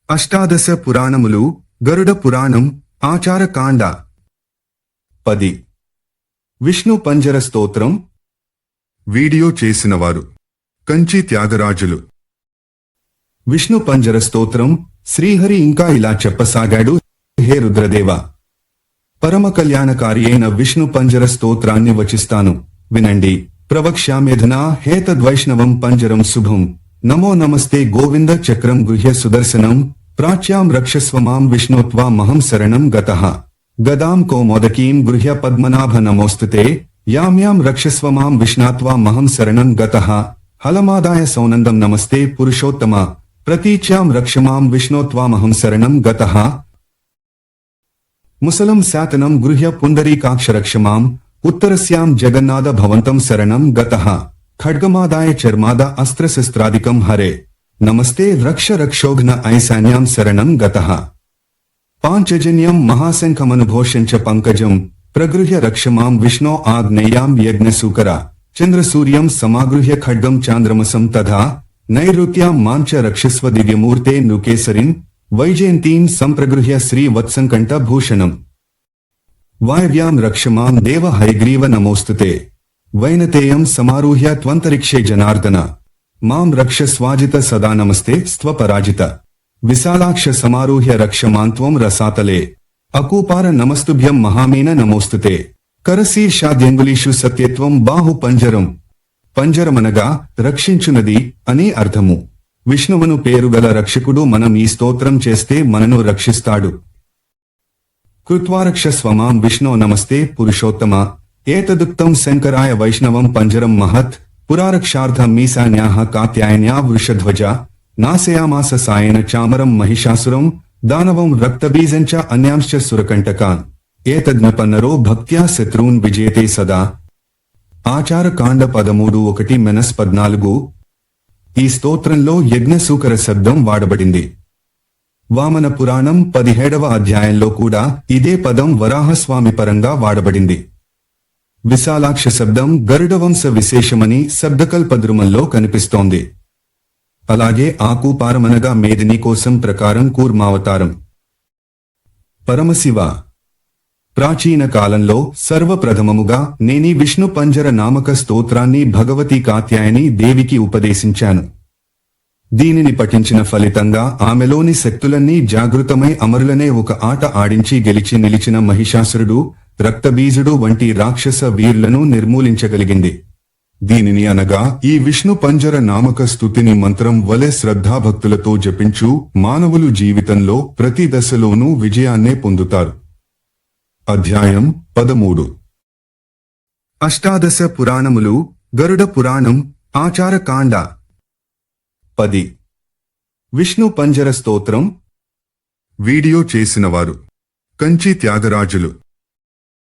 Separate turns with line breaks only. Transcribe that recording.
అష్టాదశ పురాణములు గరుడ పురాణం ఆచారకాండ 10 విష్ణు పంజర స్తోత్రం వీడియో చేసినవారు కంచి త్యాగరాజులు విష్ణు పంజర స్తోత్రం శ్రీహరి ఇంకా ఇలా చెప్పసాగాడు. హే రుద్రదేవ, పరమ కళ్యాణకారి అయిన విష్ణు పంజర స్తోత్రాన్ని వచిస్తాను, వినండి. ప్రవక్ష్యామేధనా హేతద్వైష్ణవం పంజరం శుభం. నమో నమస్తే గోవింద చక్రం గృహ్య సుదర్శనం. ప్రాచ్యాం రక్షస్వమాం విష్ణుత్వా మహం శరణం గతః. గదాం కౌమోదకీం గృహ్య పద్మనాభ నమోస్తుతే. యామ్యాం రక్షస్వమాం విష్ణాత్వా మహం శరణం గతః. హలమాదాయ సౌనందం నమస్తే పురుషోత్తమ. ప్రతీచ్యాం రక్షమాం విష్ణోత్వామహం శరణం గతః. ముసలం శాతనం గృహ్య పుండరీకాక్షరక్షమాం. ఉత్తరస్యాం జగన్నాథ భవంతం శరణం గతః. ఖడ్గమాదాయ చర్మాద అస్త్రశస్త్రాదికం హరే. నమస్తే రక్ష రక్షోఘ్న ఐశాన్యాం శరణం గతః. పాంచజన్యం మహాశంఖమనుభోషంచ పంకజం. ప్రగృహ్య రక్షమాం విష్ణో ఆగ్నేయాం యజ్ఞసూకర. చంద్రసూర్యం సమాగృహ్య ఖడ్గం చాంద్రమసం తథా. నైరుత్యాం మాంచ రక్షస్వ దివ్యమూర్తే నృకేసరిం. వైజయంతీం సంప్రగృహ్య శ్రీవత్సంకంఠ భూషణం. వాయవ్యాం రక్షమాం దేవ హయగ్రీవ నమోస్తుతే. వైనతేయం సమారూహ్య త్వంతరిక్షే జనార్దన. మాం రక్ష స్వాజిత సదా నమస్తే స్త్వపరాజిత. విశాలాక్ష సమారూహ్య రక్షమాంత్వం రసాతలే. అకూపార నమస్తుభ్యం మహామీన నమోస్తుతే. కరశీర్షాద్యంగులీషు సత్యత్వం బాహు పంజరం. పంజరమనగా రక్షించునది అని అర్థము. విష్ణువును పేరుగల రక్షకుడు మనం ఈ స్తోత్రం చేస్తే మనను రక్షిస్తాడు. కృత్వారక్ష స్వమాం విష్ణో నమస్తే పురుషోత్తమ. ఏతదుక్తం శంకరాయ వైష్ణవం పంజరం మహత్. పురారక్షార్థం మీసాన్యాః కాత్యాయన్యా వృషధ్వజ. నాశయామాస సాయన చామరం మహిషాసురం. దానవం రక్తబీజంచ అన్యాంశ్చ సురకంటకాన్. ఏతజ్ఞపన్నరో భక్త్యా శత్రూన్ విజేతే సదా. ఆచారకాండ 13:1-14. ఈ స్తోత్రంలో యజ్ఞసూకర శబ్దం వాడబడింది. వామన పురాణం 17వ అధ్యాయంలో కూడా ఇదే పదం వరాహస్వామి పరంగా వాడబడింది. విశాలాక్ష శబ్దం గరుడవంశ విశేషమని శబ్దకల్పద్రుమంలో కనిపిస్తోంది. అలాగే ఆకూపారమనగా మేదిని కోసం ప్రకారం కూర్మావతారం. పరమశివ, ప్రాచీన కాలంలో సర్వప్రథమముగా నేనీ విష్ణు పంజర నామక స్తోత్రాన్ని భగవతీ కాత్యాయని దేవికి ఉపదేశించాను. దీనిని పఠించిన ఫలితంగా ఆమెలోని శక్తులన్నీ జాగృతమై అమరులనే ఒక ఆట ఆడించి గెలిచి నిలిచిన మహిషాసురుడు, రక్తబీజుడు వంటి రాక్షస వీరులను నిర్మూలించగలిగింది. దీనిని అనగా ఈ విష్ణు పంజర నామక స్తుతిని మంత్రం వలె శ్రద్ధాభక్తులతో జపించు మానవులు జీవితంలో ప్రతి దశలోనూ విజయాన్నే పొందుతారు. అధ్యాయం 13 అష్టాదశ పురాణములు గరుడ పురాణం ఆచారకాండ 10 విష్ణు పంజర స్తోత్రం వీడియో చేసినవారు కంచి త్యాగరాజులు.